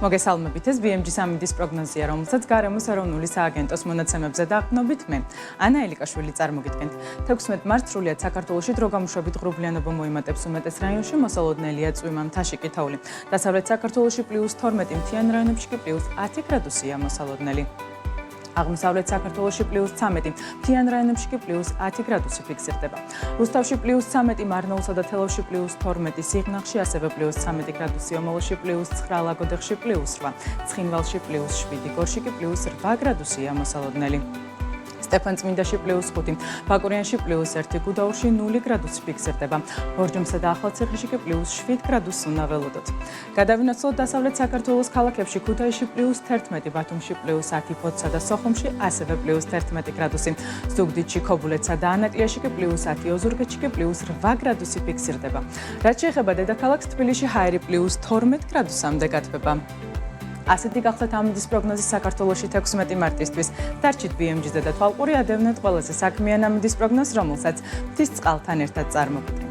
მოგესალმებით, ეს BMG-ის ამინდის პროგნოზია, რომელსაც გარემოს ეროვნული სააგენტოს მონაცემებზე დაყრდნობით მე, ანა ელიკაშვილი წარმოგიდგენთ. 16 მარტს სრულიად საქართველოში დროგამუშვებით ღრუბლიანობა მოიმატებს უმეტეს რაიონში, მოსალოდნელია წვიმა, მთაში კი თოვლი. დასავლეთ საქართველოში +12, მთიან რაიონებში კი +10 გრადუსია მოსალოდნელი. აღმოსავლეთ საქართველოში +13, მთიან რაიონებში კი +10 გრადუსი ფიქსირდება. რუსთავში +13, მარნაულსა და თელავში +12, სიღნაღში ასევე +13 გრადუსი, ომოლოში +9, ლაგოდეხში +8, ცხინვალში +7, გორში კი +8 გრადუსია მოსალოდნელი. სტეფანწმინდაში +5, ბაკურიანში +1, გუდაურში 0 გრადუსი ფიქსირდება. ბორჯომსა და ახალციხეში კი +7 გრადუსს უნდა ველოდოთ. გადავინაცვლოთ დასავლეთ საქართველოს ქალაქებში, ქუთაისში +11, ბათუმში +10, ფოთსა და სოხუმში ასევე +11 გრადუსი. ზუგდიდში, ქობულეთსა და ანაკლიაში კი +10, ოზურგეთში კი +8 გრადუსი ფიქსირდება. რაც შეეხება დედაქალაქს, თბილისში ჰაერი +12 გრადუსამდე გათბება. ასეთი გახდათ ამინდის პროგნოზი საქართველოში 16 მარტისთვის. დარჩით BMG-ზე და თვალყური ადევნეთ ყველაზე საქმიან ამინდის პროგნოზს, რომელსაც მთის წყალთან ერთად წარმოგიდგენთ.